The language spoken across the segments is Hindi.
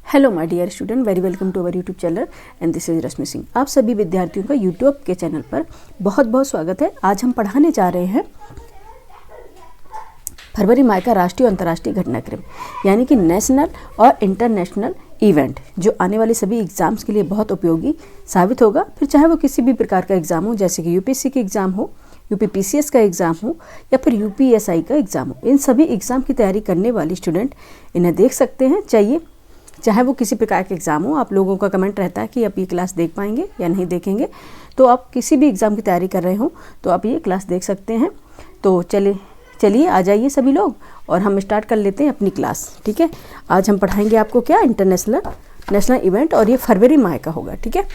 Hello my dear student, very welcome to our YouTube channel and this is Rashmi Singh. आप सभी विद्यार्थियों का यूट्यूब के चैनल पर बहुत बहुत स्वागत है। आज हम पढ़ाने जा रहे हैं फरवरी माह का राष्ट्रीय और अंतर्राष्ट्रीय घटनाक्रम, यानी कि नेशनल और इंटरनेशनल इवेंट, जो आने वाले सभी एग्जाम्स के लिए बहुत उपयोगी साबित होगा। फिर चाहे वो किसी भी प्रकार का एग्जाम हो, जैसे कि यूपीएससी के एग्जाम हो, यूपीपीसीएस का एग्ज़ाम हो या फिर यूपीएसआई का एग्ज़ाम हो, इन सभी एग्ज़ाम की तैयारी करने वाले स्टूडेंट इन्हें देख सकते हैं। चाहे वो किसी प्रकार के एग्ज़ाम हो। आप लोगों का कमेंट रहता है कि आप ये क्लास देख पाएंगे या नहीं देखेंगे, तो आप किसी भी एग्ज़ाम की तैयारी कर रहे हो तो आप ये क्लास देख सकते हैं। तो चलिए आ जाइए सभी लोग और हम स्टार्ट कर लेते हैं अपनी क्लास। ठीक है, आज हम पढ़ाएंगे आपको क्या, नेशनल इवेंट, और ये फरवरी माह का होगा। ठीक है,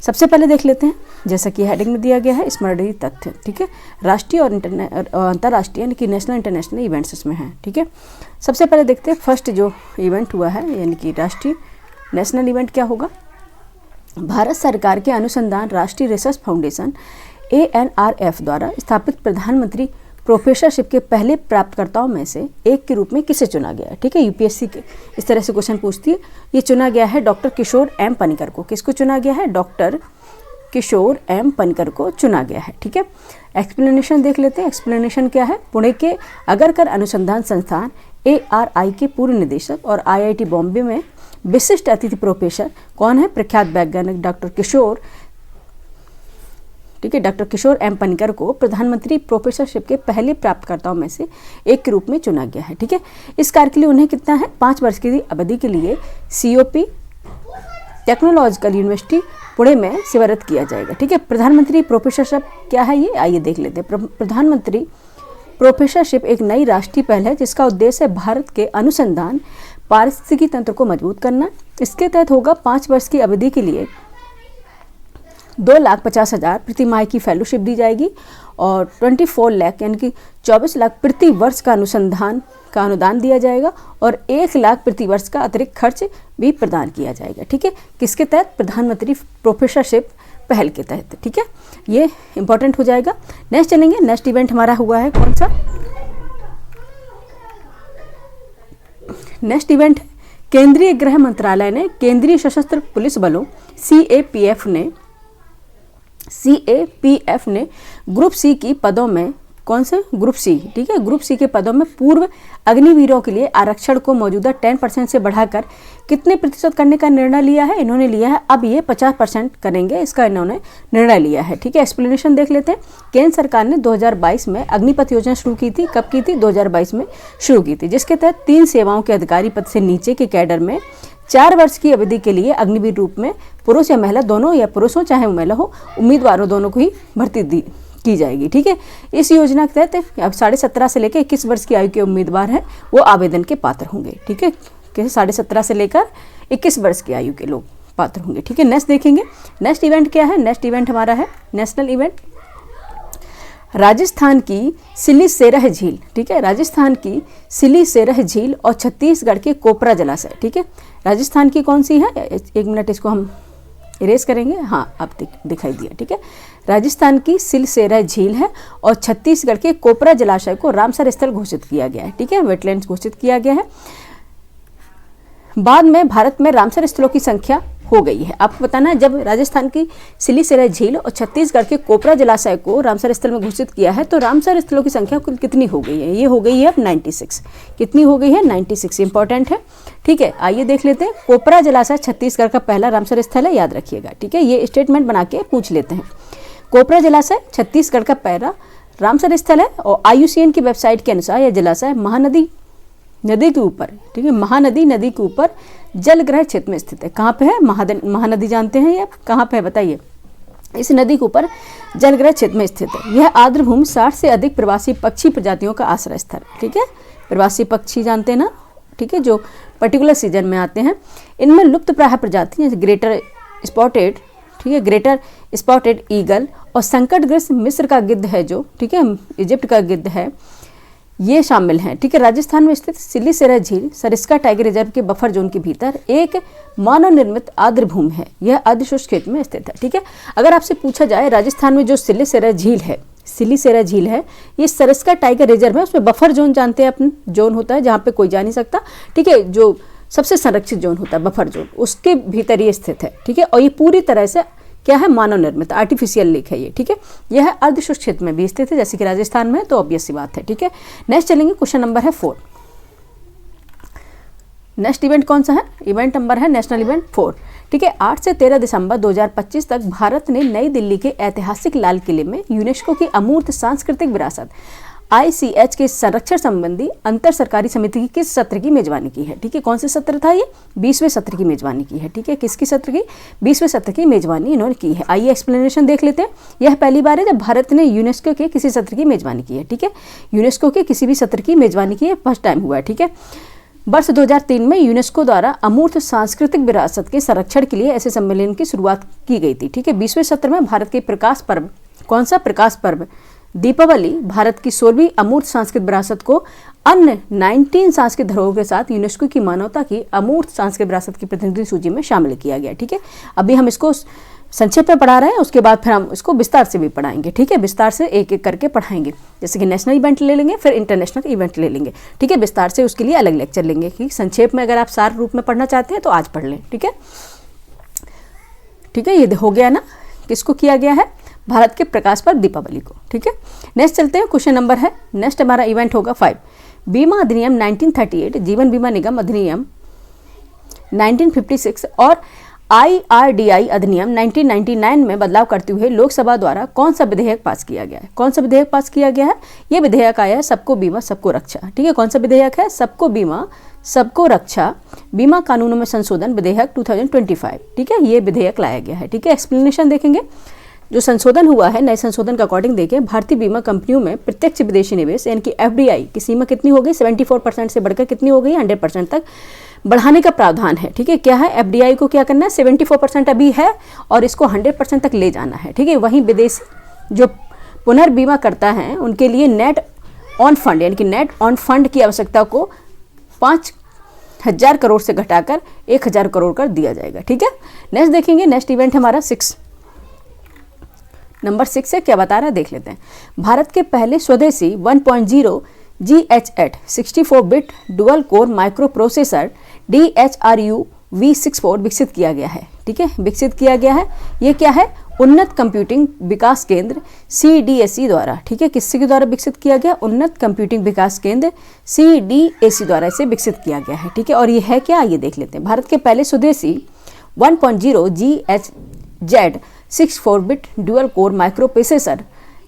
सबसे पहले देख लेते हैं, जैसा कि हेडिंग में दिया गया है, स्मरणीय तथ्य। ठीक है, राष्ट्रीय और अंतर्राष्ट्रीय यानी कि नेशनल इंटरनेशनल इवेंट्स इसमें हैं। ठीक है, सबसे पहले देखते हैं फर्स्ट जो इवेंट हुआ है, यानी कि राष्ट्रीय नेशनल इवेंट क्या होगा। भारत सरकार के अनुसंधान राष्ट्रीय रिसर्च फाउंडेशन ANRF द्वारा स्थापित प्रधानमंत्री प्रोफेसरशिप के पहले प्राप्तकर्ताओं में से एक के रूप में किसे चुना गया है। ठीक है, यूपीएससी के इस तरह से क्वेश्चन पूछती है। ये चुना गया है डॉक्टर किशोर एम पनिकर को। किसको चुना गया है? डॉक्टर किशोर एम पनिकर को चुना गया है। ठीक है, एक्सप्लेनेशन देख लेते हैं। एक्सप्लेनेशन क्या है? पुणे के अगरकर अनुसंधान संस्थान ARI के पूर्व निदेशक और IIT बॉम्बे में विशिष्ट अतिथि प्रोफेसर कौन है? प्रख्यात वैज्ञानिक डॉक्टर किशोर एम पनिकर को प्रधानमंत्री प्रोफेसरशिप के पहले प्राप्तकर्ताओं में से एक के रूप में चुना गया है। ठीक है, इस कार्य के लिए उन्हें कितना है? 5 वर्ष की अवधि के लिए COP टेक्नोलॉजिकल यूनिवर्सिटी पुणे में सेवारत किया जाएगा। ठीक है, प्रधानमंत्री प्रोफेसरशिप क्या है ये, आइए देख लेते हैं। प्रधानमंत्री प्रोफेसरशिप एक नई राष्ट्रीय पहल है जिसका उद्देश्य है भारत के अनुसंधान पारिस्थितिकी तंत्र को मजबूत करना। इसके तहत होगा 5 वर्ष की अवधि के लिए 2,50,000 प्रति माह की फेलोशिप दी जाएगी और 24 लाख यानी कि 24 लाख प्रति वर्ष का अनुदान दिया जाएगा और 1 लाख प्रति वर्ष का अतिरिक्त खर्च भी प्रदान किया जाएगा। ठीक है, किसके तहत? प्रधानमंत्री प्रोफेसरशिप पहल के तहत। ठीक है, ये इंपॉर्टेंट हो जाएगा। नेक्स्ट चलेंगे। नेक्स्ट इवेंट हमारा हुआ है कौन सा? नेक्स्ट इवेंट केंद्रीय गृह मंत्रालय ने केंद्रीय सशस्त्र पुलिस बलों CAPF ने ग्रुप C की पदों में, कौन से ग्रुप C? ठीक है, ग्रुप C के पदों में पूर्व अग्निवीरों के लिए आरक्षण को मौजूदा 10% से बढ़ाकर कितने प्रतिशत करने का निर्णय लिया है? इन्होंने लिया है अब ये 50% करेंगे, इसका इन्होंने निर्णय लिया है। ठीक है, एक्सप्लेनेशन देख लेते हैं। केंद्र सरकार ने 2022 में अग्निपथ योजना शुरू की थी। कब की थी? 2022 में शुरू की थी, जिसके तहत 3 सेवाओं के अधिकारी पद से नीचे के कैडर में 4 वर्ष की अवधि के लिए अग्निवीर रूप में पुरुष या महिला दोनों, या पुरुष हो चाहे महिला हो, उम्मीदवारों दोनों को ही भर्ती की जाएगी। ठीक है, इस योजना के तहत अब 17.5 से लेकर 21 वर्ष की आयु के उम्मीदवार हैं वो आवेदन के पात्र होंगे। ठीक है, 17.5 से लेकर 21 वर्ष की आयु के लोग पात्र होंगे। ठीक है, नेक्स्ट देखेंगे। नेक्स्ट इवेंट क्या है? नेक्स्ट इवेंट हमारा है नेशनल इवेंट राजस्थान की सिलीसेरह झील। ठीक है, राजस्थान की सिलीसेरह झील और छत्तीसगढ़ के कोपरा जलाशय। ठीक है, राजस्थान की कौन सी है? 1 मिनट इसको हम इरेज करेंगे। हाँ, अब दिखाई दिया। ठीक है, राजस्थान की सिलसेरा झील है और छत्तीसगढ़ के कोपरा जलाशय को रामसर स्थल घोषित किया गया है। ठीक है, वेटलैंड्स घोषित किया गया है। बाद में भारत में रामसर स्थलों की संख्या हो गई है। आपको बताना है, जब राजस्थान की सिलीसेरा झील और छत्तीसगढ़ के कोपरा जलाशय को रामसर स्थल में घोषित किया है तो रामसर स्थलों की संख्या कितनी हो गई है? ये हो गई है 96। कितनी हो गई है? 96। इंपॉर्टेंट है। ठीक है, आइए देख लेते हैं। कोपरा जलाशय छत्तीसगढ़ का पहला रामसर स्थल है, याद रखिएगा। ठीक है, ये स्टेटमेंट बना के पूछ लेते हैं। कोपरा जलाशय छत्तीसगढ़ का पहला रामसर स्थल है और IUCN की वेबसाइट के अनुसार यह जलाशय महानदी नदी के ऊपर, ठीक है, महानदी नदी के ऊपर जलग्रह क्षेत्र में स्थित है। कहाँ पे है? महानदी जानते हैं ये कहाँ पे है, बताइए। इस नदी के ऊपर जलग्रह क्षेत्र में स्थित है। यह आर्द्र भूमि 60 से अधिक प्रवासी पक्षी प्रजातियों का आश्रय स्थल। ठीक है, प्रवासी पक्षी जानते हैं ना? ठीक है, जो पर्टिकुलर सीजन में आते हैं। इनमें लुप्त प्राय प्रजाति जैसे ग्रेटर स्पॉटेड ईगल और संकटग्रस्त मिस्र का गिद्ध है, जो ठीक है इजिप्ट का गिद्ध है, ये शामिल हैं। ठीक है, राजस्थान में स्थित सिलीसेरा झील सरिस्का टाइगर रिजर्व के बफर जोन के भीतर एक मानव निर्मित आर्द्र भूमि है। यह अर्धशुष्क क्षेत्र में स्थित है। ठीक है, अगर आपसे पूछा जाए राजस्थान में जो सिलीसेरा झील है ये सरिस्का टाइगर रिजर्व है, उसमें बफर जोन जानते हैं अपन, जोन होता है जहाँ पे कोई जा नहीं सकता। ठीक है, जो सबसे संरक्षित जोन होता है, बफर जोन, उसके भीतर ये स्थित है। ठीक है, और ये पूरी तरह से क्या है, मानव निर्मित आर्टिफिशियल लेक है ये। ठीक है, यह है अर्धशुष्क क्षेत्र में भी स्थित है, जैसे कि राजस्थान में है, तो ऑब्वियस सी बात है। ठीक है, नेक्स्ट चलेंगे, क्वेश्चन नंबर है 4। नेक्स्ट इवेंट कौन सा है, इवेंट नंबर है नेशनल इवेंट 4। ठीक है, 8 से 13 दिसंबर 2025 तक भारत ने नई दिल्ली के ऐतिहासिक लाल किले में यूनेस्को की अमूर्त सांस्कृतिक विरासत ICH के संरक्षण संबंधी अंतर सरकारी समिति की किस सत्र की मेजबानी की है। ठीक है, कौन से सत्र था ये, 20वें सत्र की मेजबानी की है। ठीक है, किसकी सत्र की, 20वें सत्र की मेजबानी इन्होंने की है। आइए एक्सप्लेनेशन देख लेते हैं। यह पहली बार है जब भारत ने यूनेस्को के किसी सत्र की मेजबानी की है। ठीक है, यूनेस्को के किसी भी सत्र की मेजबानी की है, फर्स्ट टाइम हुआ है। ठीक है, वर्ष 2003 में यूनेस्को द्वारा अमूर्त सांस्कृतिक विरासत के संरक्षण के लिए ऐसे सम्मेलन की शुरुआत की गई थी। ठीक है, 20वें सत्र में भारत के प्रकाश पर्व, कौन सा प्रकाश पर्व, दीपावली, भारत की 16वीं अमूर्त सांस्कृतिक विरासत को अन्य 19 सांस्कृतिक धरोहरों के साथ यूनेस्को की मानवता की अमूर्त सांस्कृतिक विरासत की प्रतिनिधि सूची में शामिल किया गया। ठीक है, अभी हम इसको संक्षेप में पढ़ा रहे हैं, उसके बाद फिर हम इसको विस्तार से भी पढ़ाएंगे। ठीक है, विस्तार से एक एक करके पढ़ाएंगे, जैसे कि नेशनल इवेंट ले लेंगे, फिर इंटरनेशनल इवेंट ले लेंगे। ठीक है, विस्तार से उसके लिए अलग लेक्चर लेंगे, कि संक्षेप में अगर आप सार रूप में पढ़ना चाहते हैं तो आज पढ़ लें। ठीक है, ठीक है, ये हो गया ना, किसको किया गया है, भारत के प्रकाश पर्व दीपावली को। ठीक है, नेक्स्ट चलते हैं, क्वेश्चन नंबर है, नेक्स्ट हमारा इवेंट होगा 5। बीमा अधिनियम 1938, जीवन बीमा निगम अधिनियम 1956 और IRDI अधिनियम 1999 में बदलाव करते हुए लोकसभा द्वारा कौन सा विधेयक पास किया गया है। कौन सा विधेयक पास किया गया है, ये विधेयक आया है सबको बीमा सबको रक्षा। ठीक है, कौन सा विधेयक है, सबको बीमा सबको रक्षा बीमा कानूनों में संशोधन विधेयक 2025। ठीक है, ये विधेयक लाया गया है। ठीक है, एक्सप्लेनेशन देखेंगे, जो संशोधन हुआ है, नए संशोधन के अकॉर्डिंग देखें, भारतीय बीमा कंपनियों में प्रत्यक्ष विदेशी निवेश यानी कि FDI की सीमा कितनी हो गई, 74% से बढ़कर कितनी हो गई, 100% तक बढ़ाने का प्रावधान है। ठीक है, क्या है, FDI को क्या करना है, 74% अभी है और इसको 100% तक ले जाना है। ठीक है, वहीं विदेशी जो पुनर्बीमा करता है उनके लिए नेट ऑन फंड यानी कि नेट ऑन फंड की आवश्यकता को 5,000 करोड़ से घटाकर 1,000 करोड़ कर दिया जाएगा। ठीक है, नेक्स्ट देखेंगे, नेक्स्ट इवेंट हमारा 6, नंबर 6 है, क्या बता रहा है देख लेते हैं। भारत के पहले स्वदेशी 1.0 GH8 64 bit dual core micro processor DHRU V64 विकसित किया गया है। ठीक है, विकसित किया गया है, ये क्या है, उन्नत कंप्यूटिंग विकास केंद्र CDSE द्वारा। ठीक है, किसके द्वारा विकसित किया गया, उन्नत कंप्यूटिंग विकास केंद्र CDSE द्वारा इसे विकसित किया गया है। ठीक है, और ये है क्या, ये देख लेते हैं। भारत के पहले स्वदेशी 1.0 GHZ 64 bit dual core micro processor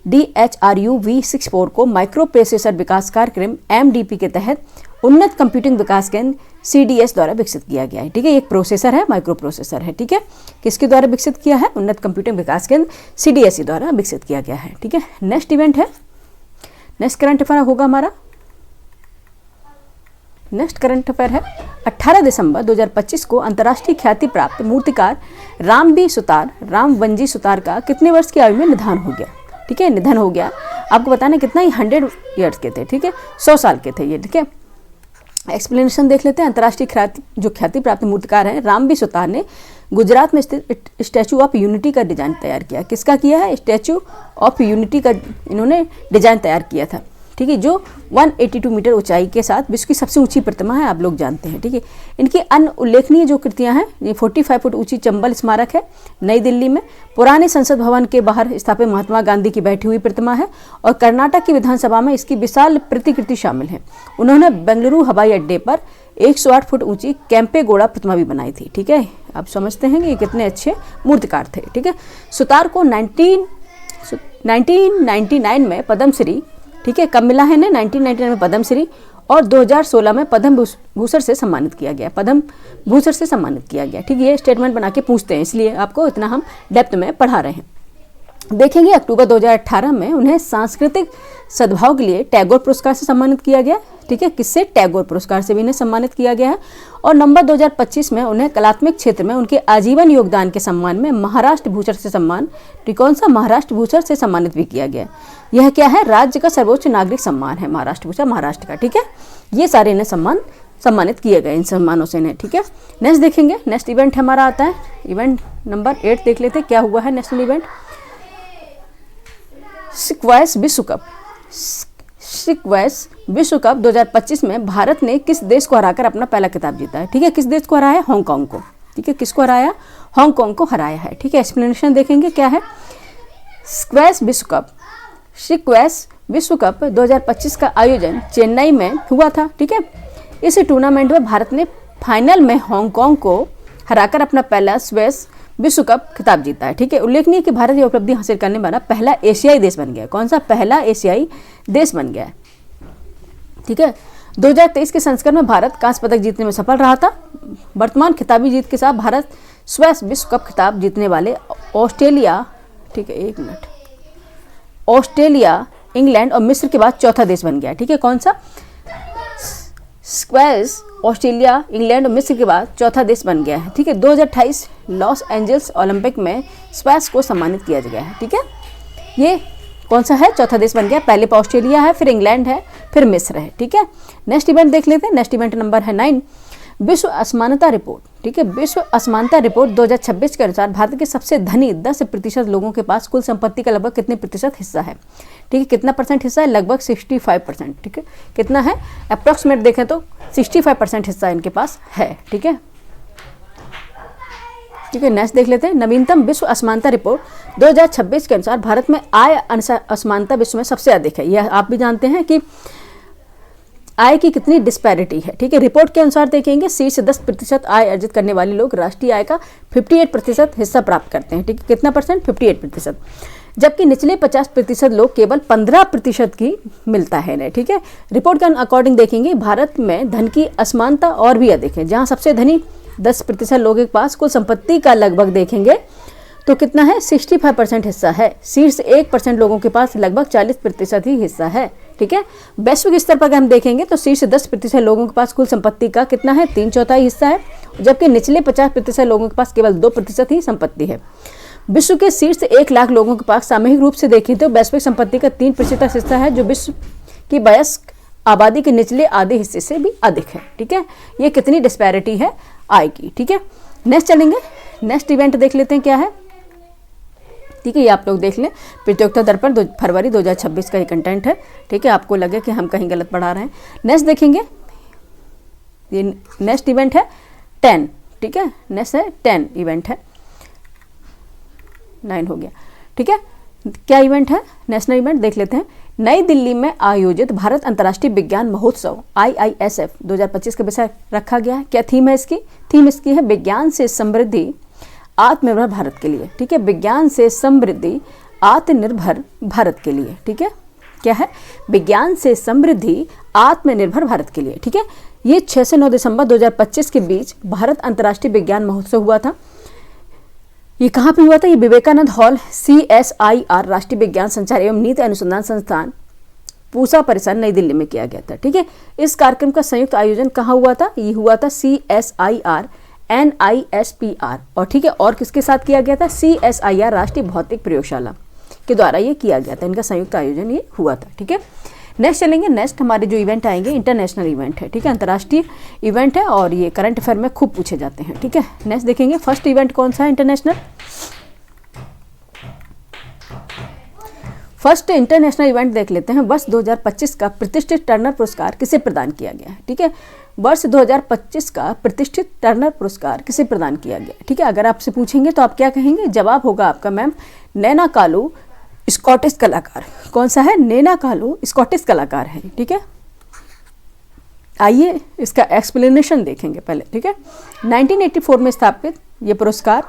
DHRU V64 को माइक्रो प्रोसेसर विकास कार्यक्रम MDP के तहत उन्नत कंप्यूटिंग विकास केंद्र CDS द्वारा विकसित किया गया है। ठीक है, एक प्रोसेसर है, माइक्रो प्रोसेसर है। ठीक है, किसके द्वारा विकसित किया है, उन्नत कंप्यूटिंग विकास केंद्र CDSE द्वारा विकसित किया गया है। ठीक है, नेक्स्ट इवेंट है, नेक्स्ट करंट अफेयर होगा हमारा, नेक्स्ट करंट अफेयर है 18 दिसंबर 2025 को अंतर्राष्ट्रीय ख्याति प्राप्त मूर्तिकार रामवंजी सुतार का कितने वर्ष की आयु में निधन हो गया। ठीक है, निधन हो गया, आपको बताना कितना ही 100 ईयर्स के थे। ठीक है, 100 साल के थे ये। ठीक है, एक्सप्लेनेशन देख लेते हैं। अंतर्राष्ट्रीय ख्याति प्राप्त मूर्तिकार हैं रामवी सुतार ने गुजरात में स्थित स्टैचू ऑफ यूनिटी का डिजाइन तैयार किया। किसका किया है, स्टैचू ऑफ यूनिटी का इन्होंने डिजाइन तैयार किया था। ठीक है, जो 182 मीटर ऊंचाई के साथ विश्व की सबसे ऊंची प्रतिमा है, आप लोग जानते हैं। ठीक है, इनकी अन्य उल्लेखनीय जो कृतियां हैं, ये 45 फुट ऊंची चंबल स्मारक है नई दिल्ली में, पुराने संसद भवन के बाहर स्थापित महात्मा गांधी की बैठी हुई प्रतिमा है, और कर्नाटक की विधानसभा में इसकी विशाल प्रतिकृति शामिल है। उन्होंने बेंगलुरु हवाई अड्डे पर 108 फुट ऊंची कैंपेगौड़ा प्रतिमा भी बनाई थी। ठीक है, आप समझते हैं कि ये कितने अच्छे मूर्तिकार थे। ठीक है, सुतार को 1999 में पद्मश्री, ठीक है, कब मिला है ना, 1999 में पद्मश्री, और 2016 में पद्म भूषण से सम्मानित किया गया, पद्म भूषण से सम्मानित किया गया। ठीक है, ये स्टेटमेंट बना के पूछते हैं, इसलिए आपको इतना हम डेप्थ में पढ़ा रहे हैं। देखेंगे, अक्टूबर 2018 में उन्हें सांस्कृतिक सद्भाव के लिए टैगोर पुरस्कार से सम्मानित किया गया। ठीक है, किससे, टैगोर पुरस्कार से भी इन्हें सम्मानित किया गया है। और नवंबर 2025 में उन्हें कलात्मक क्षेत्र में उनके आजीवन योगदान के सम्मान में महाराष्ट्र भूषण से सम्मान, कौन सा, महाराष्ट्र भूषण से सम्मानित भी किया गया। यह क्या है, राज्य का सर्वोच्च नागरिक सम्मान है महाराष्ट्र भूषण, महाराष्ट्र का। ठीक है, ये सारे इन्हें सम्मानित किए गए, इन सम्मानों से इन्हें। ठीक है, नेक्स्ट देखेंगे, नेक्स्ट इवेंट हमारा आता है इवेंट नंबर 8, देख लेते क्या हुआ है नेशनल इवेंट। स्क्वैश विश्व कप स्क्वैश विश्व कप 2025 में भारत ने किस देश को हराकर अपना पहला खिताब जीता है? ठीक है, किस देश को हराया? हांगकांग को। ठीक है, किसको हराया? हांगकांग को हराया है। ठीक है, एक्सप्लेनेशन देखेंगे क्या है। स्क्वैश विश्व कप 2025 का आयोजन चेन्नई में हुआ था। ठीक है, इस टूर्नामेंट में भारत ने फाइनल में हांगकांग को हराकर अपना पहला स्क्वैश विश्व कप खिताब जीता है। ठीक है, उल्लेखनीय कि भारत ये उपलब्धि हासिल करने वाला पहला एशियाई देश बन गया। कौन सा? पहला एशियाई देश बन गया है। ठीक है, 2023 के संस्करण में भारत कांस्य पदक जीतने में सफल रहा था। वर्तमान खिताबी जीत के साथ भारत स्क्वैश विश्व कप खिताब जीतने वाले ऑस्ट्रेलिया, ठीक है एक मिनट, ऑस्ट्रेलिया, इंग्लैंड और मिस्र के बाद चौथा देश बन गया। ठीक है, कौन सा? स्क्वैश ऑस्ट्रेलिया, इंग्लैंड और मिस्र के बाद चौथा देश बन गया है। ठीक है, 2028 लॉस एंजल्स ओलंपिक में स्क्वैश को सम्मानित किया गया है। ठीक है, ये कौन सा है? चौथा देश बन गया। पहले पर ऑस्ट्रेलिया है, फिर इंग्लैंड है, फिर मिस्र है। ठीक है, नेक्स्ट इवेंट देख लेते हैं। नेक्स्ट इवेंट नंबर है 9, विश्व असमानता रिपोर्ट। ठीक है, विश्व असमानता रिपोर्ट 2026 के अनुसार भारत के सबसे धनी 10% लोगों के पास कुल संपत्ति का लगभग कितने प्रतिशत हिस्सा है? ठीक है, कितना परसेंट हिस्सा है? लगभग 65%। ठीक है, कितना है? अप्रॉक्सीमेट देखें तो 65% हिस्सा इनके पास है। ठीक है, ठीक है, नेक्स्ट देख लेते हैं। नवीनतम विश्व असमानता रिपोर्ट 2026 के अनुसार भारत में आय असमानता विश्व में सबसे अधिक है। यह आप भी जानते हैं कि आय की कितनी डिस्पैरिटी है। ठीक है, रिपोर्ट के अनुसार देखेंगे शीर्ष 10% आय अर्जित करने वाले लोग राष्ट्रीय आय का 58% हिस्सा प्राप्त करते हैं। ठीक है, कितना परसेंट? 58%, जबकि निचले 50% लोग केवल 15% की मिलता है इन्हें। ठीक है, रिपोर्ट के अकॉर्डिंग देखेंगे भारत में धन की असमानता और भी अधिक है। जहां सबसे धनी 10% लोगों के पास कुल संपत्ति का लगभग देखेंगे तो कितना है? 65% हिस्सा है। शीर्ष 1% लोगों के पास लगभग 40% ही हिस्सा है। ठीक है, वैश्विक स्तर पर अगर हम देखेंगे तो शीर्ष 10% लोगों के पास कुल संपत्ति का कितना है? 3/4 हिस्सा है, जबकि निचले 50% लोगों के पास केवल 2% ही संपत्ति है। विश्व के शीर्ष 1 लाख लोगों के पास सामूहिक रूप से देखें तो वैश्विक संपत्ति का 3% हिस्सा है, जो विश्व की वयस्क आबादी के निचले आधे हिस्से से भी अधिक है। ठीक है, ये कितनी डिस्पैरिटी है आय की। ठीक है, नेक्स्ट चलेंगे। नेक्स्ट इवेंट देख लेते हैं क्या है। ठीक है, ये आप लोग देख लें। प्रतियोगिता दर्पण फरवरी 2026 का ये कंटेंट है। ठीक है, आपको लगे कि हम कहीं गलत पढ़ा रहे हैं। नेक्स्ट देखेंगे, ये नेक्स्ट इवेंट है 10। ठीक है, नेक्स्ट है 10 इवेंट है, 9 हो गया। ठीक है, क्या इवेंट है? नेशनल इवेंट देख लेते हैं। नई दिल्ली में आयोजित भारत अंतर्राष्ट्रीय विज्ञान महोत्सव IISF 2025 का विषय रखा गया है। क्या थीम है इसकी? थीम इसकी है विज्ञान से समृद्धि आत्मनिर्भर भारत के लिए। ठीक है, विज्ञान से समृद्धि आत्मनिर्भर भारत के लिए। ठीक है, क्या है? विज्ञान से समृद्धि आत्मनिर्भर भारत के लिए। ठीक है, ये 6 से 9 दिसंबर 2025 के बीच भारत अंतर्राष्ट्रीय विज्ञान महोत्सव हुआ था। ये कहाँ पे हुआ था? ये विवेकानंद हॉल, CSIR राष्ट्रीय विज्ञान संचार एवं नीति अनुसंधान संस्थान, पूसा परिसर, नई दिल्ली में किया गया था। ठीक है, इस कार्यक्रम का संयुक्त आयोजन कहाँ हुआ था? ये हुआ था CSIR NISPR और ठीक है, और किसके साथ किया गया था? CSIR राष्ट्रीय भौतिक प्रयोगशाला के द्वारा ये किया गया था। इनका संयुक्त आयोजन ये हुआ था। ठीक है, नेक्स्ट चलेंगे। नेक्स्ट हमारे जो इवेंट आएंगे इंटरनेशनल इवेंट है। ठीक है, अंतर्राष्ट्रीय इवेंट है और ये करंट अफेयर में खूब पूछे जाते हैं। ठीक है, नेक्स्ट देखेंगे। फर्स्ट इवेंट कौन सा है? इंटरनेशनल। फर्स्ट इंटरनेशनल इवेंट देख लेते हैं। वर्ष 2025 का प्रतिष्ठित टर्नर पुरस्कार किसे प्रदान किया गया है? ठीक है, वर्ष 2025 का प्रतिष्ठित टर्नर पुरस्कार किसे प्रदान किया गया? ठीक है, अगर आपसे पूछेंगे तो आप क्या कहेंगे? जवाब होगा आपका मैम नैना कालू, स्कॉटिश कलाकार। कौन सा है? नैना कालू स्कॉटिश कलाकार है। ठीक है, आइए इसका एक्सप्लेनेशन देखेंगे पहले। ठीक है, 1984 में स्थापित ये पुरस्कार,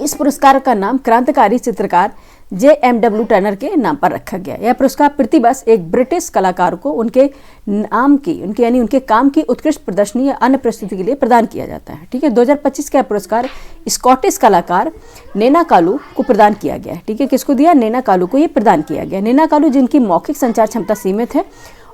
इस पुरस्कार का नाम क्रांतिकारी चित्रकार JMW टर्नर के नाम पर रखा गया। यह पुरस्कार प्रतिवर्ष एक ब्रिटिश कलाकार को उनके नाम की, उनके काम की उत्कृष्ट प्रदर्शनी या अन्य प्रस्तुति के लिए प्रदान किया जाता है। ठीक है, 2025 का पुरस्कार स्कॉटिश कलाकार नैना कालू को प्रदान किया गया है। ठीक है, किसको दिया? नैना कालू को ये प्रदान किया गया। नैना कालू जिनकी मौखिक संचार क्षमता सीमित है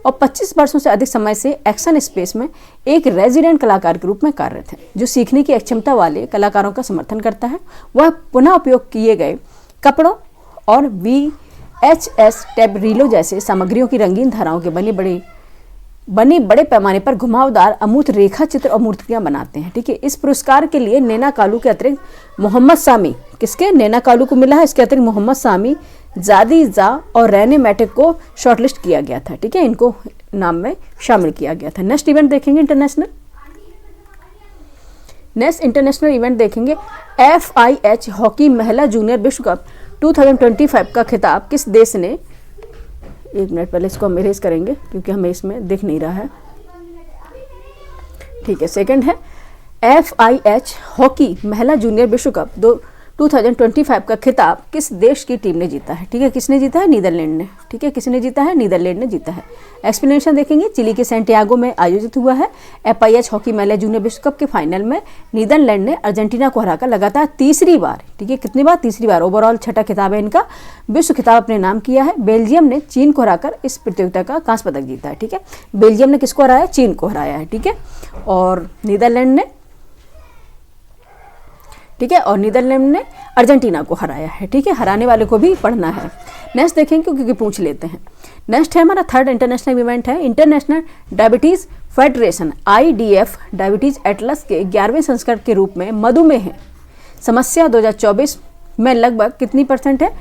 और 25 वर्षों से अधिक समय से एक्शन स्पेस में एक रेजिडेंट कलाकार के रूप में कार्यरत है, जो सीखने की क्षमता वाले कलाकारों का समर्थन करता है। वह पुनः उपयोग किए गए कपड़ों और VHS टेप रीलों जैसे सामग्रियों की रंगीन धाराओं के बनी बड़े पैमाने पर घुमावदार अमूर्त रेखा चित्र और मूर्तियां बनाते हैं। ठीक है, इस पुरस्कार के लिए नैना कालू के अतिरिक्त मोहम्मद सामी, किसके? नैना कालू को मिला है। इसके अतिरिक्त मोहम्मद सामी, जादी जा और रेने मैटिक को शॉर्टलिस्ट किया गया था। ठीक है, इनको नाम में शामिल किया गया था। नेक्स्ट इवेंट देखेंगे इंटरनेशनल। नेक्स्ट इंटरनेशनल इवेंट देखेंगे FIH हॉकी महिला जूनियर विश्व कप 2025 का खिताब किस देश ने, एक मिनट पहले इसको हम इरेज करेंगे क्योंकि हमें इसमें दिख नहीं रहा है। ठीक है, सेकंड है FIH हॉकी महिला जूनियर विश्व कप 2025 का खिताब किस देश की टीम ने जीता है। ठीक है, किसने जीता है? नीदरलैंड ने। ठीक है, किसने जीता है? नीदरलैंड ने जीता है। एक्सप्लेनेशन देखेंगे, चिली के सैंटियागो में आयोजित हुआ है FIH हॉकी महिला जूनियर विश्व कप के फाइनल में नीदरलैंड ने अर्जेंटीना को हराकर लगातार तीसरी बार, ठीक है कितनी बार? तीसरी बार, ओवरऑल छठा खिताब है इनका, विश्व खिताब अपने नाम किया है। बेल्जियम ने चीन को हराकर इस प्रतियोगिता का कांस्य पदक जीता है। ठीक है, बेल्जियम ने किसको हराया? चीन को हराया है। ठीक है, और नीदरलैंड ने, ठीक है, और नीदरलैंड ने अर्जेंटीना को हराया है। ठीक है, हराने वाले को भी पढ़ना है। नेक्स्ट देखेंगे क्योंकि पूछ लेते हैं। नेक्स्ट है हमारा थर्ड इंटरनेशनल इवेंट है international diabetes federation IDF diabetes Atlas के 11वें संस्करण के रूप में मधुमेह समस्या 2024 में लगभग कितनी % है?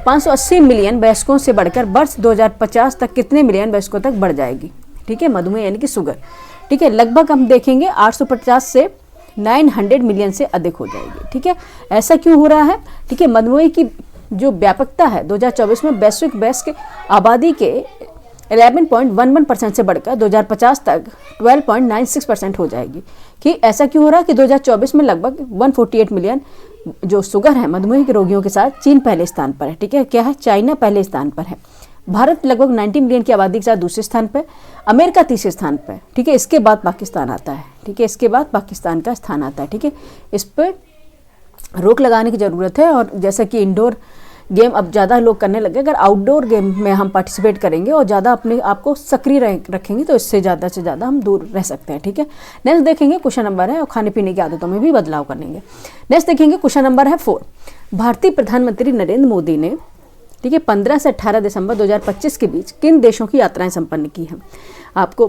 580 मिलियन वयस्कों से बढ़कर वर्ष 2050 तक कितने मिलियन वयस्कों तक बढ़ जाएगी। ठीक है, मधुमेह यानी कि शुगर। ठीक है, लगभग हम देखेंगे 850 से 900 मिलियन से अधिक हो जाएगी। ठीक है, ऐसा क्यों हो रहा है? ठीक है, मधुमेह की जो व्यापकता है 2024 में वैश्विक वयस्क आबादी के 11.11% से बढ़कर 2050 तक 12.96% हो जाएगी। कि ऐसा क्यों हो रहा है कि 2024 में लगभग 148 मिलियन जो शुगर है मधुमेह के रोगियों के साथ चीन पहले स्थान पर है। ठीक है, क्या है? चाइना पहले स्थान पर है। भारत लगभग 90 मिलियन की आबादी के साथ दूसरे स्थान पर, अमेरिका तीसरे स्थान पर। ठीक है, इसके बाद पाकिस्तान आता है। ठीक है, इसके बाद पाकिस्तान का स्थान आता है। ठीक है, इस पर रोक लगाने की ज़रूरत है। और जैसा कि इंडोर गेम अब ज़्यादा लोग करने लगे, अगर आउटडोर गेम में हम पार्टिसिपेट करेंगे और ज़्यादा अपने आप को सक्रिय रखेंगे तो इससे ज़्यादा से ज़्यादा हम दूर रह सकते हैं। ठीक है, नेक्स्ट देखेंगे क्वेश्चन नंबर है और खाने पीने की आदतों में भी बदलाव करेंगे। नेक्स्ट देखेंगे क्वेश्चन नंबर है 4। भारतीय प्रधानमंत्री नरेंद्र मोदी ने, ठीक है, 15 से 18 दिसंबर 2025 के बीच किन देशों की यात्राएं संपन्न की हैं? आपको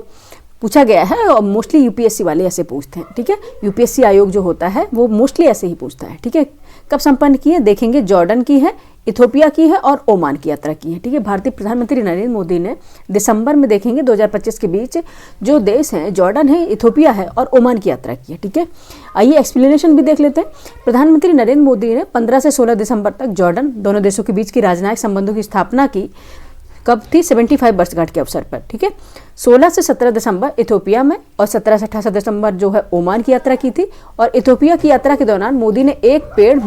पूछा गया है और मोस्टली UPSC वाले ऐसे पूछते हैं। ठीक है, UPSC आयोग जो होता है वो मोस्टली ऐसे ही पूछता है। ठीक है, कब संपन्न की है? देखेंगे जॉर्डन की है, इथोपिया की है और ओमान की यात्रा की है। ठीक है, भारतीय प्रधानमंत्री नरेंद्र मोदी ने दिसंबर में देखेंगे 2025 के बीच जो देश हैं जॉर्डन है, इथोपिया है और ओमान की यात्रा की है। ठीक है, आइए एक्सप्लेनेशन भी देख लेते हैं। प्रधानमंत्री नरेंद्र मोदी ने 15 से 16 दिसंबर तक जॉर्डन, दोनों देशों के बीच की राजनयिक संबंधों की स्थापना की। कब थी? 75 वर्षगांठ के अवसर पर। ठीक है, 16 से 17 दिसंबर इथोपिया में और 17 से 18 दिसंबर जो है ओमान की यात्रा की थी। और इथोपिया की यात्रा के दौरान मोदी ने एक पेड़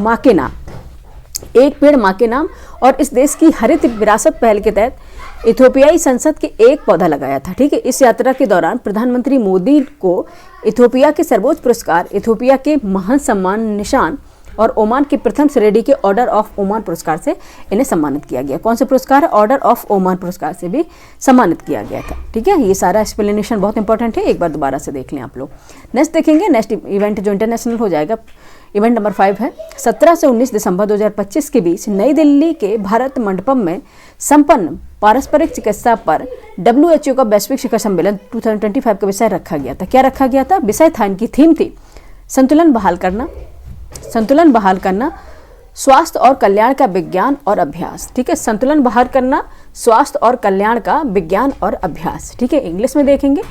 माँ के नाम और इस देश की हरित विरासत पहल के तहत इथोपियाई संसद के एक पौधा लगाया था। ठीक है, इस यात्रा के दौरान प्रधानमंत्री मोदी को इथोपिया के सर्वोच्च पुरस्कार, इथोपिया के महान सम्मान निशान और ओमान के प्रथम श्रेणी के ऑर्डर ऑफ ओमान पुरस्कार से इन्हें सम्मानित किया गया। कौन सा पुरस्कार है? ऑर्डर ऑफ ओमान पुरस्कार से भी सम्मानित किया गया था। ठीक है, ये सारा एक्सप्लेनेशन बहुत इंपॉर्टेंट है, एक बार दोबारा से देख लें आप लोग। नेक्स्ट देखेंगे, नेक्स्ट इवेंट जो इंटरनेशनल हो जाएगा, इवेंट नंबर 5 है 17 से 19 दिसंबर 2025 के बीच नई दिल्ली के भारत मंडपम में संपन्न पारस्परिक चिकित्सा पर WHO का वैश्विक शिखर सम्मेलन 2025 का विषय रखा गया था। क्या रखा गया था? विषय था, इनकी थीम थी संतुलन बहाल करना, स्वास्थ्य और कल्याण का विज्ञान और अभ्यास। ठीक है, संतुलन बहाल करना, स्वास्थ्य और कल्याण का विज्ञान और अभ्यास। ठीक है, इंग्लिश में देखेंगे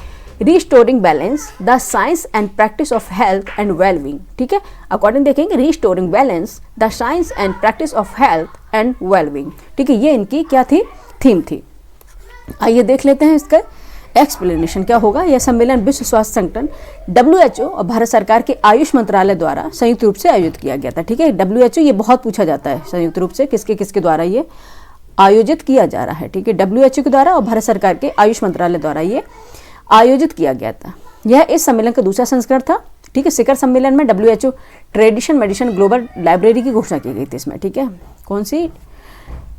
restoring balance the science and practice of health and wellbeing. ठीक है, अकॉर्डिंग देखेंगे restoring balance the science and practice of health and wellbeing. ठीक है, ये इनकी क्या थी? थीम थी। आइए देख लेते हैं इसका एक्सप्लेनेशन क्या होगा। यह सम्मेलन विश्व स्वास्थ्य संगठन WHO और भारत सरकार के आयुष मंत्रालय द्वारा संयुक्त रूप से आयोजित किया गया था। ठीक है, WHO ये बहुत पूछा जाता है संयुक्त रूप से किसके द्वारा ये आयोजित किया जा रहा है। ठीक है, WHO के द्वारा और भारत सरकार के आयुष मंत्रालय द्वारा ये आयोजित किया गया था। यह इस सम्मेलन का दूसरा संस्करण था। ठीक है, शिखर सम्मेलन में WHO traditional medicine global library की घोषणा की गई थी इसमें। ठीक है, कौन सी?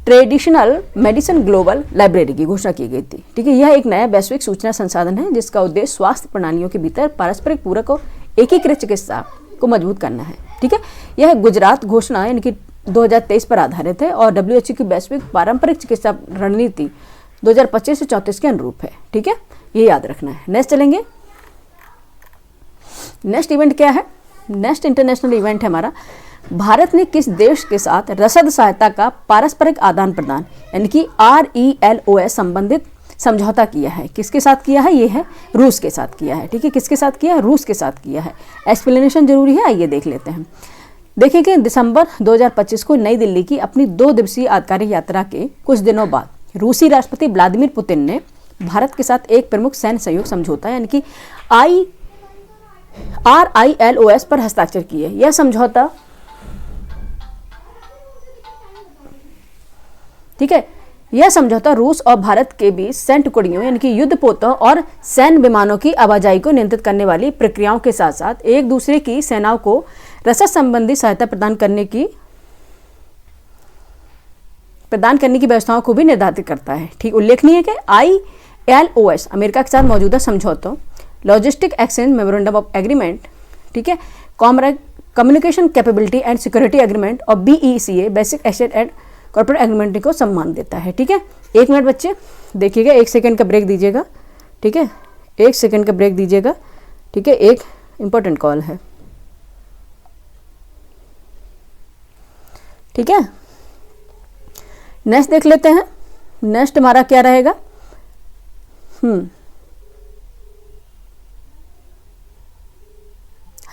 ट्रेडिशनल मेडिसिन ग्लोबल लाइब्रेरी की घोषणा की गई थी। ठीक है, यह एक नया वैश्विक सूचना संसाधन है जिसका उद्देश्य स्वास्थ्य प्रणालियों के भीतर पारस्परिक पूरक और एकीकृत चिकित्सा को मजबूत करना है। ठीक है, यह गुजरात घोषणा यानी कि 2023 पर आधारित है और WHO की वैश्विक पारंपरिक चिकित्सा रणनीति 2025 से 34 के अनुरूप है। ठीक है, ये याद रखना है। नेक्स्ट चलेंगे, नेक्स्ट इवेंट क्या है? नेक्स्ट इंटरनेशनल इवेंट है हमारा भारत ने किस देश के साथ रसद सहायता का पारस्परिक आदान प्रदान यानी कि RELOS संबंधित समझौता किया है? किसके साथ किया है? ये है रूस के साथ किया है। ठीक है, किसके साथ किया है? रूस के साथ किया है। एक्सप्लेनेशन जरूरी है, आइए देख लेते हैं। देखेंगे दिसंबर 2025 को नई दिल्ली की अपनी 2 दिवसीय आधिकारिक यात्रा के कुछ दिनों बाद रूसी राष्ट्रपति व्लादिमीर पुतिन ने भारत के साथ एक प्रमुख सैन्य सहयोग समझौता यानी कि RILOS पर हस्ताक्षर किए। यह समझौता, ठीक है, यह समझौता रूस और भारत के बीच सैन्य टुकड़ियों यानी कि युद्धपोतों और सैन्य विमानों की आवाजाही को नियंत्रित करने वाली प्रक्रियाओं के साथ साथ एक दूसरे की सेनाओं को रसद संबंधी सहायता प्रदान करने की व्यवस्थाओं को भी निर्धारित करता है। ठीक, उल्लेखनीय है कि ILOS अमेरिका के साथ मौजूदा समझौतों, logistic exchange memorandum of agreement, ठीक है, communication capability and security agreement और BECA basic asset and corporate agreement को सम्मान देता है। ठीक है, 1 मिनट बच्चे देखिएगा, 1 सेकंड का ब्रेक दीजिएगा। ठीक है, 1 सेकंड का ब्रेक दीजिएगा। ठीक है, एक इंपॉर्टेंट कॉल है। ठीक है, नेक्स्ट देख लेते हैं। नेक्स्ट हमारा क्या रहेगा?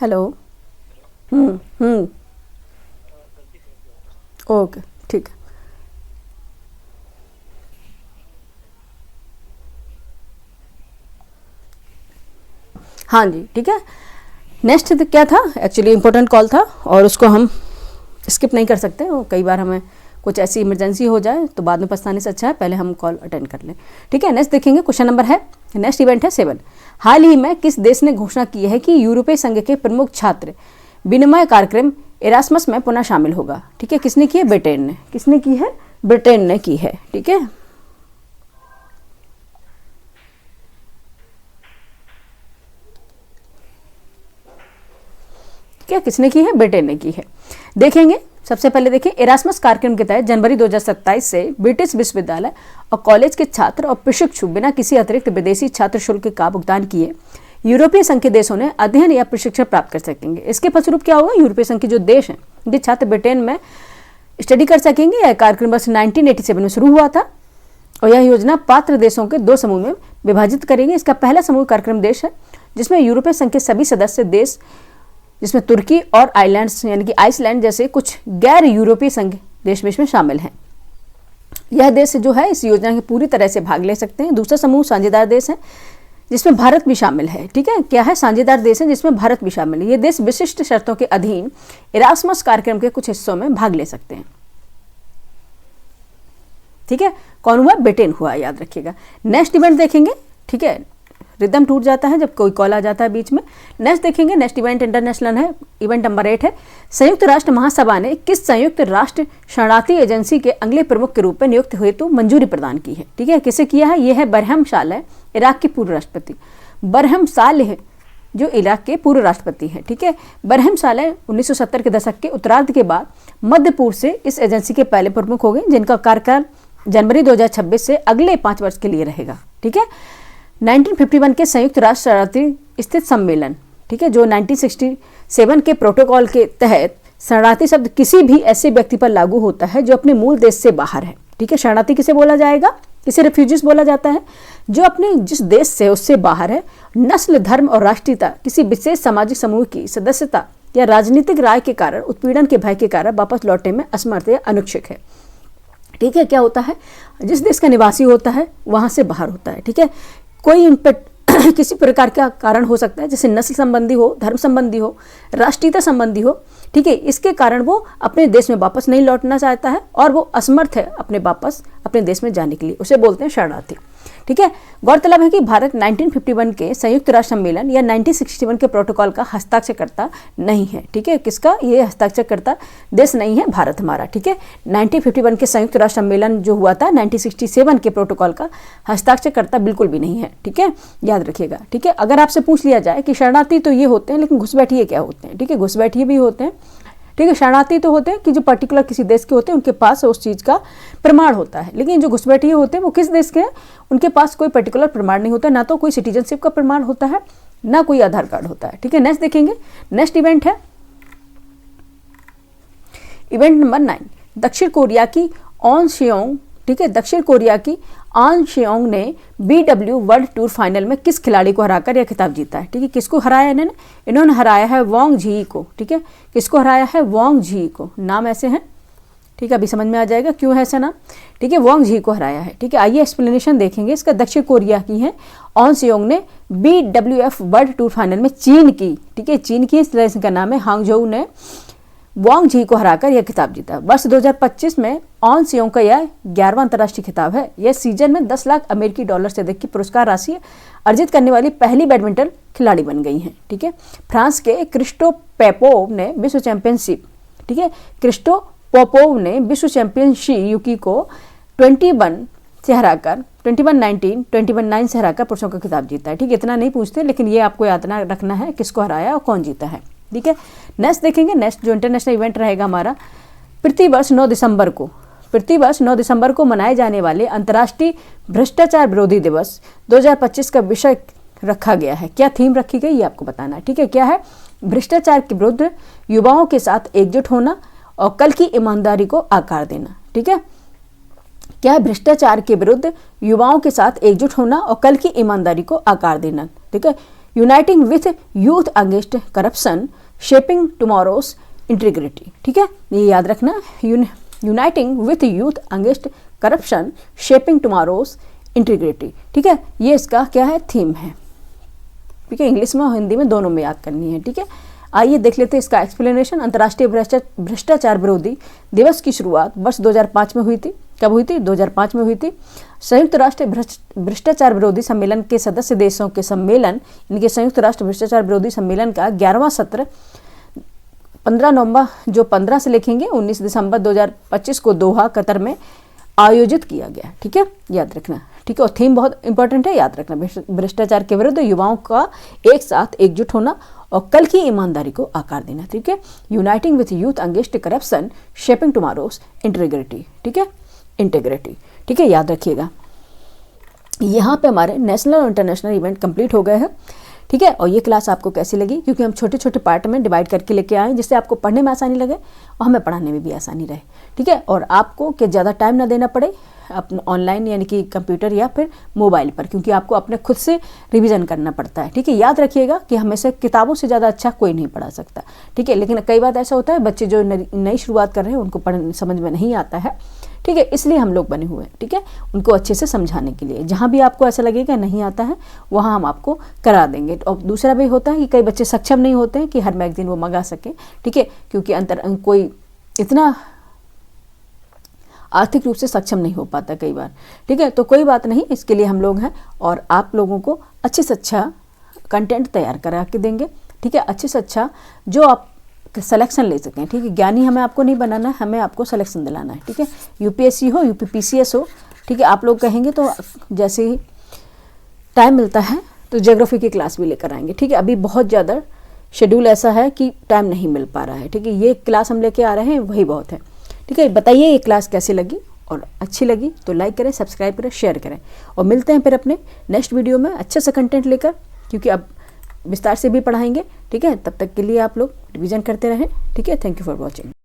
हेलो। ओके, ठीक है। हाँ जी, ठीक है। नेक्स्ट क्या था? एक्चुअली इंपॉर्टेंट कॉल था और उसको हम स्किप नहीं कर सकते। और कई बार हमें कुछ ऐसी इमरजेंसी हो जाए तो बाद में पछताने से अच्छा है पहले हम कॉल अटेंड कर लें। ठीक है, नेक्स्ट देखेंगे। क्वेश्चन नंबर है, नेक्स्ट इवेंट है 7। हाल ही में किस देश ने घोषणा की है कि यूरोपीय संघ के प्रमुख छात्र विनिमय कार्यक्रम इरास्मस में पुनः शामिल होगा? ठीक है, किसने की है? ब्रिटेन ने। किसने की है? ब्रिटेन ने की है। ठीक है, क्या किसने की है? ब्रिटेन ने की है। देखेंगे, सबसे पहले देखिए, इरास्मस कार्यक्रम के तहत जनवरी 2027 से ब्रिटिश विश्वविद्यालय और कॉलेज के छात्र और प्रशिक्षु बिना किसी अतिरिक्त विदेशी छात्र शुल्क का भुगतान किए यूरोपीय संघ के देशों ने अध्ययन या प्रशिक्षण प्राप्त कर सकेंगे। इसके फलस्वरूप क्या होगा? यूरोपीय संघ के जो देश हैं, ये छात्र ब्रिटेन में स्टडी कर सकेंगे। यह कार्यक्रम बस 1987 में शुरू हुआ था और यह योजना पात्र देशों के 2 समूह में विभाजित करेंगे। इसका पहला समूह कार्यक्रम देश है जिसमें यूरोपीय संघ के सभी सदस्य देश, जिसमें तुर्की और आइलैंड्स यानी कि आइसलैंड जैसे कुछ गैर यूरोपीय संघ देश में इसमें शामिल हैं। यह देश जो है इस योजना के पूरी तरह से भाग ले सकते हैं। दूसरा समूह साझेदार देश है जिसमें भारत भी शामिल है। ठीक है, क्या है? साझेदार देश है जिसमें भारत भी शामिल है। ये देश विशिष्ट शर्तों के अधीन इरास्मस कार्यक्रम के कुछ हिस्सों में भाग ले सकते हैं। ठीक है, कौन हुआ? ब्रिटेन हुआ, याद रखिएगा। नेक्स्ट इवेंट देखेंगे। ठीक है, रिदम टूट जाता है जब कोई कॉल आ जाता है बीच में। नेक्स्ट देखेंगे, नेक्स्ट इवेंट इंटरनेशनल है। इवेंट नंबर 8 है, संयुक्त राष्ट्र महासभा ने किस संयुक्त राष्ट्र शरणार्थी एजेंसी के अगले प्रमुख के रूप में नियुक्त हेतु मंजूरी प्रदान की है? ठीक है, किसे किया है? यह है बरहम सालेह, इराक के पूर्व राष्ट्रपति। बरहम सालेह जो इराक के पूर्व राष्ट्रपति हैं। ठीक है, बरहम सालेह 1970 के दशक के उत्तरार्ध के बाद मध्य पूर्व से इस एजेंसी के पहले प्रमुख हो गए, जिनका कार्यकाल जनवरी 2026 से अगले 5 वर्ष के लिए रहेगा। ठीक है, 1951 के संयुक्त राष्ट्र शरणार्थी स्थित सम्मेलन, ठीक है, जो 1967 के प्रोटोकॉल के तहत शरणार्थी शब्द किसी भी ऐसे व्यक्ति पर लागू होता है जो अपने मूल देश से बाहर है। ठीक है, शरणार्थी किसे बोला जाएगा? किसे रेफ्यूजीज बोला जाता है? जो अपने जिस देश से उससे बाहर है, नस्ल, धर्म और राष्ट्रीयता, किसी विशेष सामाजिक समूह की सदस्यता या राजनीतिक राय के कारण, उत्पीड़न के भय के कारण वापस लौटने में असमर्थ या अनुच्छिक है। ठीक है, क्या होता है? जिस देश का निवासी होता है वहां से बाहर होता है। ठीक है, कोई इन पर किसी प्रकार का कारण हो सकता है, जैसे नस्ल संबंधी हो, धर्म संबंधी हो, राष्ट्रीयता संबंधी हो। ठीक है, इसके कारण वो अपने देश में वापस नहीं लौटना चाहता है और वो असमर्थ है अपने देश में जाने के लिए, उसे बोलते हैं शरणार्थी। ठीक है, गौरतलब है कि भारत 1951 के संयुक्त राष्ट्र सम्मेलन या 1961 के प्रोटोकॉल का हस्ताक्षरकर्ता नहीं है। ठीक है, किसका? ये हस्ताक्षरकर्ता देश नहीं है भारत हमारा। ठीक है, 1951 के संयुक्त राष्ट्र सम्मेलन जो हुआ था 1967 के प्रोटोकॉल का हस्ताक्षरकर्ता बिल्कुल भी नहीं है। ठीक है, याद रखिएगा। ठीक है, अगर आपसे पूछ लिया जाए कि शरणार्थी तो ये होते हैं लेकिन घुसपैठिए क्या होते हैं? ठीक है, घुसपैठिए भी होते हैं। ठीक है, शरणार्थी तो होते हैं कि जो पर्टिकुलर किसी देश के होते हैं, उनके पास उस चीज़ का प्रमाण होता है, लेकिन जो घुसपैठिए होते हैं वो किस देश के हैं? उनके पास कोई पर्टिकुलर प्रमाण नहीं होता, ना तो कोई सिटीजनशिप का प्रमाण होता है, ना कोई आधार कार्ड होता है। ठीक है, नेक्स्ट देखेंगे। नेक्स्ट इवेंट है इवेंट नंबर 9, दक्षिण कोरिया की ऑन शियोंग, ठीक है, दक्षिण कोरिया की ऑन शियोंग ने BW वर्ल्ड टूर फाइनल में किस खिलाड़ी को हराकर यह खिताब जीता है? ठीक है, किसको हराया इन्होंने हराया है वोंग जी को। ठीक है, किसको हराया है? वोंग जी को। नाम ऐसे हैं, ठीक है, अभी समझ में आ जाएगा क्यों है ऐसा नाम। ठीक है, वोंग जी को हराया है। ठीक है, आइए एक्सप्लेनेशन देखेंगे इसका। दक्षिण कोरिया की है ऑन शियोंग ने BWF वर्ल्ड टूर फाइनल में चीन की, ठीक है, चीन की इस का नाम है हांगझोउ ने वोंग जी को हराकर यह खिताब जीता। वर्ष 2025 में ऑन शियोंग का यह 11वां अंतर्राष्ट्रीय खिताब है। यह सीजन में 10 लाख अमेरिकी डॉलर से अधिक की पुरस्कार राशि अर्जित करने वाली पहली बैडमिंटन खिलाड़ी बन गई हैं। ठीक है, फ्रांस के क्रिस्टो पेपोव ने विश्व चैंपियनशिप, ठीक है, क्रिस्टो पोपोव ने विश्व चैंपियनशिप यूकी को 21 से हराकर 21-19, 21-9 से हराकर पुरुषों का खिताब जीता है। ठीक है, इतना नहीं पूछते, लेकिन ये आपको याद रखना है किसको हराया और कौन जीता है। ठीक है, नेक्स्ट देखेंगे। नेक्स्ट जो इंटरनेशनल इवेंट रहेगा हमारा, प्रतिवर्ष 9 दिसंबर को मनाए जाने वाले अंतर्राष्ट्रीय भ्रष्टाचार विरोधी दिवस 2025 का विषय रखा गया है। क्या थीम रखी गई ये आपको बताना है। ठीक है, क्या है? भ्रष्टाचार के विरुद्ध युवाओं के साथ एकजुट होना और कल की ईमानदारी को आकार देना। ठीक है, क्या है? भ्रष्टाचार के विरुद्ध युवाओं के साथ एकजुट होना और कल की ईमानदारी को आकार देना। ठीक है, uniting with youth against corruption, shaping tomorrow's integrity. ठीक है, ये याद रखना, uniting with youth against corruption, shaping tomorrow's integrity. ठीक है, ये इसका क्या है? थीम है। ठीक है, इंग्लिश में और हिंदी में दोनों में याद करनी है। ठीक है, आइए देख लेते हैं इसका एक्सप्लेनेशन। अंतर्राष्ट्रीय भ्रष्टाचार विरोधी दिवस की शुरुआत वर्ष 2005 में हुई थी। कब हुई थी? 2005 में हुई थी। संयुक्त राष्ट्र भ्रष्टाचार विरोधी सम्मेलन के सदस्य देशों के सम्मेलन, इनके संयुक्त राष्ट्र भ्रष्टाचार विरोधी सम्मेलन का 11वां सत्र 15 नवंबर, जो 15 से लिखेंगे 19 दिसंबर 2025 को दोहा कतर में आयोजित किया गया। ठीक है, याद रखना। ठीक है, और थीम बहुत इंपॉर्टेंट है, याद रखना। भ्रष्टाचार के विरुद्ध युवाओं का एक साथ एकजुट होना और कल की ईमानदारी को आकार देना। ठीक है, uniting with youth against corruption, shaping tomorrow's integrity. ठीक है, इंटीग्रिटी। ठीक है, याद रखिएगा। यहाँ पे हमारे नेशनल और इंटरनेशनल इवेंट कंप्लीट हो गए हैं। ठीक है, और ये क्लास आपको कैसी लगी? क्योंकि हम छोटे छोटे पार्ट में डिवाइड करके लेके आए, जिससे आपको पढ़ने में आसानी लगे और हमें पढ़ाने में भी आसानी रहे। ठीक है, और आपको कि ज़्यादा टाइम ना देना पड़े अपने ऑनलाइन यानी कि कंप्यूटर या फिर मोबाइल पर, क्योंकि आपको अपने खुद से रिवीजन करना पड़ता है। ठीक है, याद रखिएगा कि हमेशा किताबों से ज़्यादा अच्छा कोई नहीं पढ़ा सकता। ठीक है, लेकिन कई बार ऐसा होता है बच्चे जो नई शुरुआत कर रहे हैं उनको पढ़ने समझ में नहीं आता है। ठीक है, इसलिए हम लोग बने हुए हैं। ठीक है, उनको अच्छे से समझाने के लिए। जहाँ भी आपको ऐसा लगेगा नहीं आता है वहाँ हम आपको करा देंगे। और दूसरा भी होता है कि कई बच्चे सक्षम नहीं होते हैं कि हर मैगजीन वो मंगा सकें। ठीक है, क्योंकि कोई इतना आर्थिक रूप से सक्षम नहीं हो पाता कई बार। ठीक है, तो कोई बात नहीं, इसके लिए हम लोग हैं और आप लोगों को अच्छे से अच्छा कंटेंट तैयार करा के देंगे। ठीक है, अच्छे से अच्छा जो आप सिलेक्शन ले सकें। ठीक है, ज्ञानी हमें आपको नहीं बनाना है, हमें आपको सिलेक्शन दिलाना है। ठीक है, UPSC हो, UPPCS हो। ठीक है, आप लोग कहेंगे तो जैसे ही टाइम मिलता है तो ज्योग्राफी की क्लास भी लेकर आएंगे। ठीक है, अभी बहुत ज़्यादा शेड्यूल ऐसा है कि टाइम नहीं मिल पा रहा है। ठीक है, ये क्लास हम लेके आ रहे हैं, वही बहुत है। ठीक है, बताइए ये क्लास कैसी लगी, और अच्छी लगी तो लाइक करें, सब्सक्राइब करें, शेयर करें, और मिलते हैं फिर अपने नेक्स्ट वीडियो में अच्छे से कंटेंट लेकर, क्योंकि अब विस्तार से भी पढ़ाएंगे। ठीक है, तब तक के लिए आप लोग रिवीजन करते रहें। ठीक है, थैंक यू फॉर वॉचिंग।